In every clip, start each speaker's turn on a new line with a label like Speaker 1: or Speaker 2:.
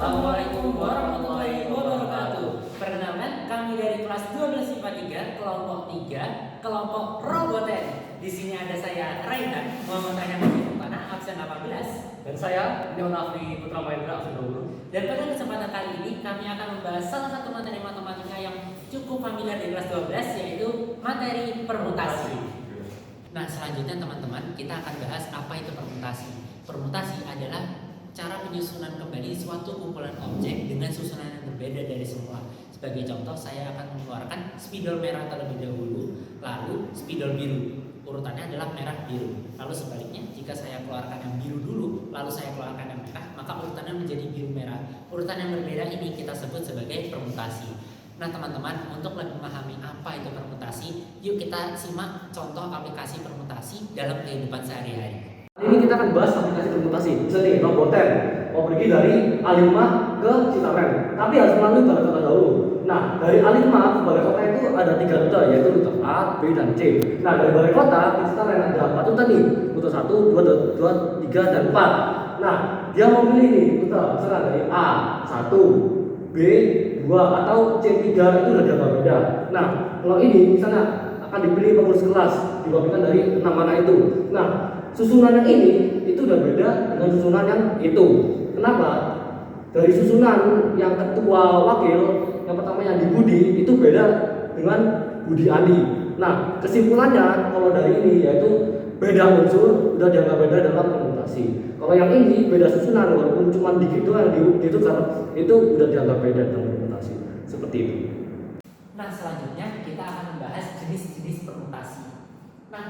Speaker 1: Assalamualaikum warahmatullahi wabarakatuh. Perkenalkan, kami dari kelas 12 IPA 3, kelompok 3, kelompok roboten. Di sini ada saya Raihan, Muhammad Raihan Muhammad absen 18.
Speaker 2: Dan saya Nyon Afri Putra Mahendra absen 20.
Speaker 1: Dan pada kesempatan kali ini kami akan membahas salah satu materi matematika yang cukup familiar di kelas 12, yaitu materi permutasi. Nah, selanjutnya teman-teman, kita akan bahas apa itu permutasi. Permutasi adalah cara penyusunan kembali suatu kumpulan objek dengan susunan yang berbeda dari semula. Sebagai contoh, saya akan mengeluarkan spidol merah terlebih dahulu, lalu spidol biru. Urutannya adalah merah biru. Lalu sebaliknya, jika saya keluarkan yang biru dulu, lalu saya keluarkan yang merah, maka urutannya menjadi biru merah. Urutan yang berbeda ini kita sebut sebagai permutasi. Nah teman-teman, untuk lebih memahami apa itu permutasi, yuk kita simak contoh aplikasi permutasi dalam kehidupan sehari-hari.
Speaker 2: Ini kita akan bahas aplikasi permutasi. Misalnya nih, roboten mau pergi dari A5 ke Citapen, tapi harus melalui balai kota dahulu. Nah, dari A5 ke balai kota itu ada 3 rute, yaitu rute A, B, dan C. Nah, dari balai kota ke Citapen ada 4 rute nih, rute 1, 2, 3, dan 4. Nah, dia mau pilih nih rute, misalnya dari A1, B, 2, atau C3 itu udah dianggap beda. Nah, kalau ini misalnya akan dipilih pengurus kelas dibandingkan dari 6 mana itu. Nah, susunan yang ini itu udah beda dengan susunan yang itu. Kenapa? Dari susunan yang ketua wakil, yang pertama yang di Budi itu beda dengan Budi Andi. Nah, kesimpulannya kalau dari ini yaitu beda unsur udah dianggap beda dalam permutasi. Kalau yang ini beda susunan walaupun cuma dikit doang yang ditukar itu udah dianggap beda dalam permutasi. Seperti itu.
Speaker 1: Nah, selanjutnya kita akan membahas jenis-jenis permutasi. Nah,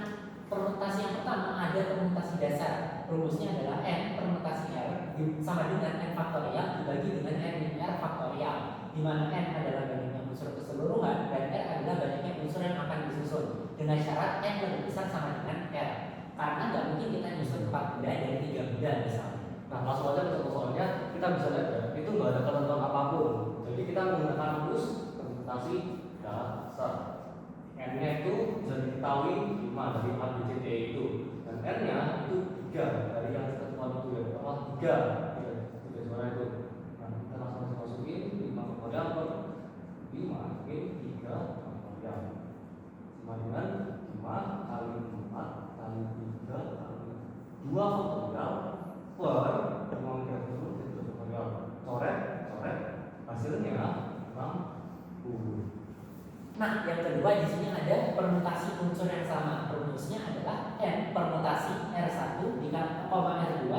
Speaker 1: permutasi yang pertama ada permutasi dasar. Rumusnya adalah n permutasi r sama dengan n faktorial dibagi dengan n min r faktorial, di mana n adalah banyaknya unsur keseluruhan dan r adalah banyaknya unsur yang akan disusun, dengan syarat n lebih besar sama dengan r. Karena nggak mungkin kita nyusun 4 benda dari 3 benda misalnya.
Speaker 2: Nah, langsung aja ke soalnya kita bisa lihat ya, itu nggak ada ketentuan apapun. Jadi kita menggunakan rumus permutasi dasar. N-nya itu bisa diketahui 5 dari A, B, C, D itu, dan R-nya itu 3 dari yang ketentuan itu ya, apa 3 tiga suara itu. Nah, kita langsung masukin 5 faktorial per 5 masukin 3 faktorial sama dengan 5 kali 4 kali 3 kali 2 faktorial per 5 faktorial coret hasilnya 60.
Speaker 1: Nah, yang kedua di sini ada permutasi unsur yang sama. Rumusnya adalah n permutasi r1 koma r2,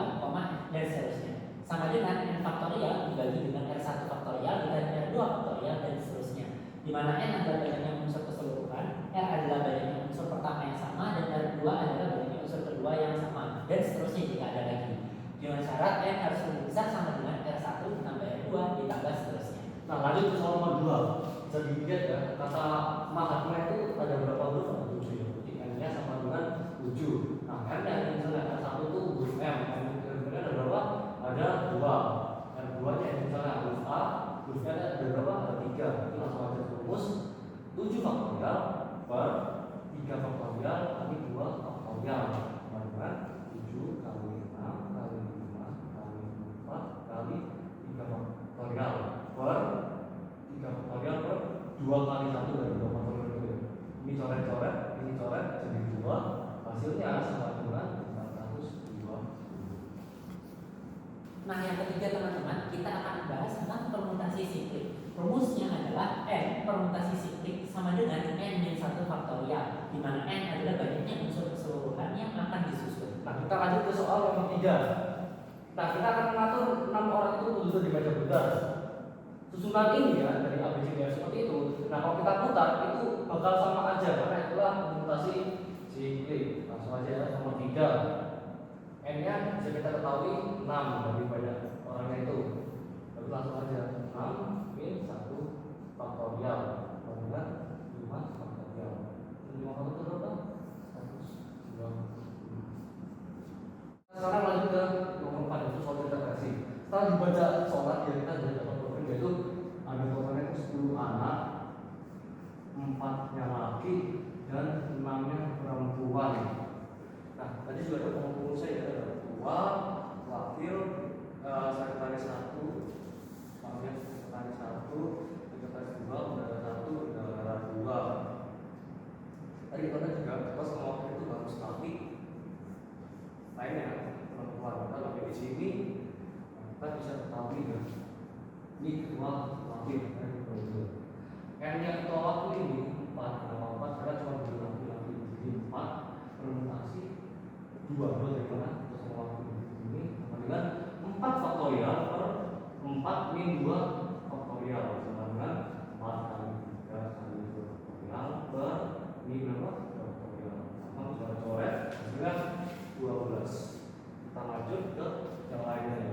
Speaker 1: dan seterusnya. Sama dengan n faktorial dibagi dengan r1 faktorial dengan r2 faktorial dan seterusnya. Di mana n adalah banyaknya unsur keseluruhan, r adalah banyaknya unsur pertama yang sama, dan r2 adalah banyaknya unsur kedua yang sama, dan seterusnya jika ada lagi. Dengan syarat n harus lebih besar sama dengan r1 ditambah r2 ditambah seterusnya.
Speaker 2: Nah, lanjut ke soal nomor 2. Bisa dilihat ya, kata Mahatma itu ada berapa huruf? Ada 7 ya. Jadi N-nya sama dengan 7. Nah, N-nya misalnya R1 itu huruf M. M-nya ada berapa? Ada 2. R2-nya misalnya huruf A, huruf N ada berapa? Ada 3. Itu langsung aja rumus 7 faktorial per 3 faktorial kali 2 faktorial. Sama dengan 7 kali 6 kali 5 kali 4 kali 3 faktorial per 3 faktorial per 2 kali 1 dari 2 faktorial itu ya. Ini coret-coret, ini coret jadi 2. Hasilnya sama dengan 420.
Speaker 1: Nah, yang ketiga teman-teman, kita akan membahas tentang permutasi siklik. Rumusnya adalah n permutasi siklik sama dengan n-1 faktorial, di mana n adalah banyaknya unsur keseluruhan yang akan disusun.
Speaker 2: Nah, kita lanjut ke soal nomor 3. Nah, kita akan mengatur 6 orang itu duduk di meja bundar. Susunan ini ya dari A, B, C, D seperti itu. Nah, kalau kita putar itu bakal sama aja karena itulah permutasi siklik. Langsung aja ya, nomor 3. N-nya bisa kita ketahui 6 dari banyak orangnya itu. Lalu langsung aja 6 min 1 faktorial dengan 5 faktorial. 5 faktorial itu berapa? 120. Sekarang lanjut ke nomor 4 itu soal integrasi. Setelah dibaca sholat ya kita jadi dapat problem, yaitu ada korbannya itu 10 anak, 4-nya laki dan 6-nya perempuan. Nah, tadi sudah ada pengumpul saya ada tua, wakil, sekretaris 1, maksudnya kali 1 dikali 2 udara 1 udara 2. Tadi kita juga kita semua waktu itu harus tahu lainnya teman-teman. Kita sampai di sini kita bisa ketahui ya. Ini kedua wakil N-nya kita waktu ini 4 kenapa 4 karena cuma dua laki-laki jadi 4 permutasi 2 dari mana kita semua waktu ini sama dengan 4 faktorial per 4 min 2 faktorial sama dengan 4 kali 3 kali 2 faktorial per min berapa faktorial sama bisa coret hasilnya 12. Kita lanjut ke yang lainnya ya.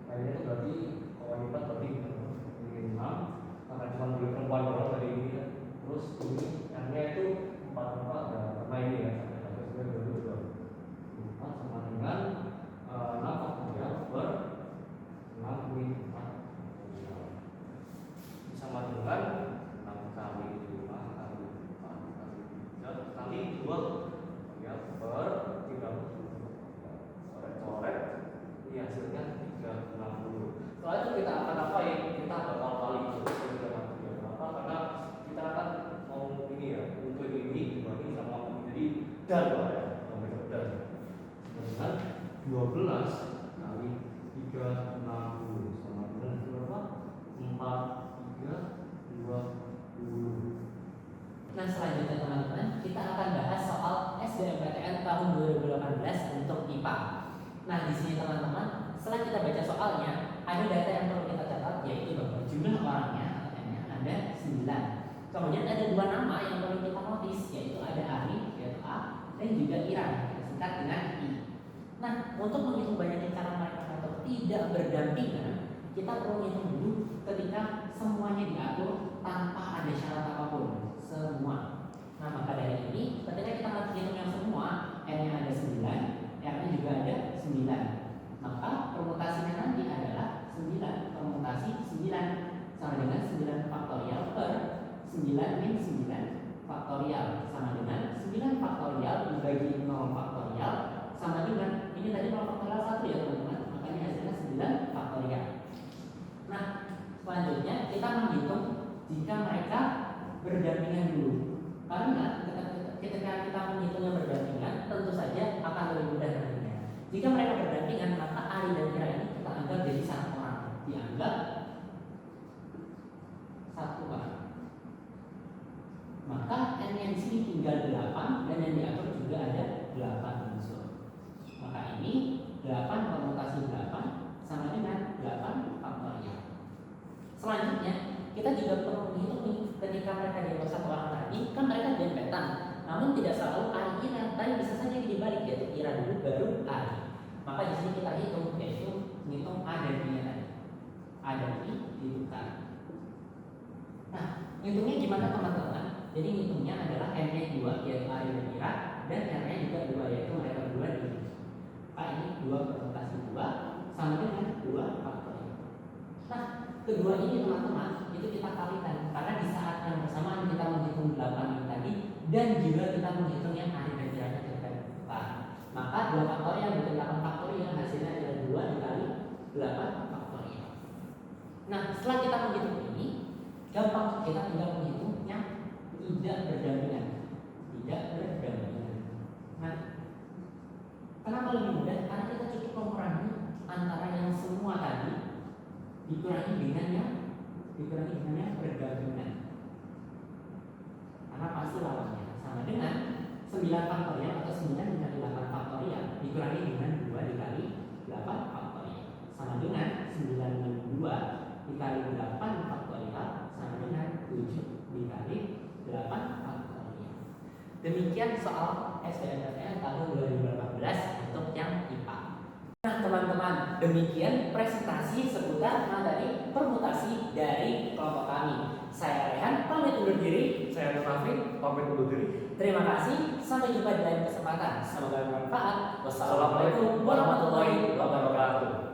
Speaker 2: Lainnya itu berarti kalau lipat berarti ini 6 karena cuma boleh perempuan doang dari ini ya. Terus ini N-nya itu 4 karena ini ya sampai sebenarnya 4 sama dengan 6 faktorial per 6 min 4 faktorial sama dengan 6 kali 5 kali 4 kali 3 kali 2 faktorial per 30 coret-coret ini hasilnya 360. Setelah itu kita akan apain? Kita bakal kali kenapa? Karena kita akan mau ini ya untuk ini dibagi sama jadi dan ya dan dengan 12 kali 360 sama dengan berapa? 4 3 20.
Speaker 1: Nah selanjutnya teman-teman kita akan bahas soal SBMPTN tahun 2018 untuk IPA. Nah di sini teman-teman setelah kita baca soalnya ada data yang perlu kita catat yaitu bahwa jumlah orangnya ada 9. Kemudian ada 2 nama yang perlu kita notis yaitu ada Ari yaitu A dan juga Ira kita singkat dengan I. Nah untuk menghitung banyaknya cara mereka atau tidak berdampingan kita perlu hitung dulu ketika semuanya diatur tanpa ada syarat apapun semua. Nah maka dari ini ketika kita menghitung yang semua N-nya ada 9 R-nya juga ada 9 maka permutasinya nanti adalah 9 permutasi 9 sama dengan 9 faktorial per 9 min 9 faktorial sama dengan 9 faktorial dibagi 0 faktorial sama dengan ini tadi 0 faktorial 1 ya teman-teman makanya hasilnya 9 faktorial. Nah selanjutnya kita menghitung jika mereka berdampingan dulu karena ketika kita menghitungnya berdampingan tentu saja akan lebih mudah nantinya. Jika mereka berdampingan maka Ari dan Ira ini kita anggap jadi 1 orang dianggap 1 orang maka N yang di sini tinggal 8 dan yang diatur juga ada 8 unsur maka ini 8 permutasi 8 sama dengan 8 faktorial. Selanjutnya kita juga perlu menghitung nih ketika mereka dianggap 1 orang tadi kan mereka dempetan namun tidak selalu Ari Ira tapi bisa saja dibalik yaitu Ira dulu baru Ari. Maka di sini kita hitung yaitu menghitung A dan I tadi. A dan I ditukar. Nah, hitungnya gimana teman-teman? Jadi hitungnya adalah N-nya 2 yaitu Ari dan Ira dan R-nya juga 2 yaitu mereka berdua di. Maka ini 2 permutasi 2 sama dengan 2 faktorial. Nah, kedua ini teman-teman itu kita kalikan karena di saat yang bersamaan kita menghitung 8 ini tadi dan juga kita menghitung yang Ari dan Ira-nya kita tukar. Maka 2 faktorial dari 8 faktorial hasilnya adalah 2 dikali 8 faktorial. Nah setelah kita menghitung ini gampang kita tinggal menghitung yang tidak berdampingan. Nah kenapa lebih mudah? Karena kita cukup mengurangi antara yang semua tadi dikurangi dengan yang berdampingan. Karena pasti lawannya sama dengan 9 faktorial atau 9 dikali 8 faktorial dikurangi dengan 2 dikali 8 faktorial sama dengan 9 min 2 dikali 8 faktorial sama dengan 7 dikali 8 faktorial. Demikian soal SBMPTN tahun 2018 untuk yang IPA. Nah teman-teman, demikian presentasi seputar materi permutasi dari kelompok kami. Saya Rehan, pamit undur diri.
Speaker 2: Saya Rafi, pamit undur diri.
Speaker 1: Terima kasih, sampai jumpa di lain kesempatan. Semoga bermanfaat. Wassalamualaikum warahmatullahi wabarakatuh.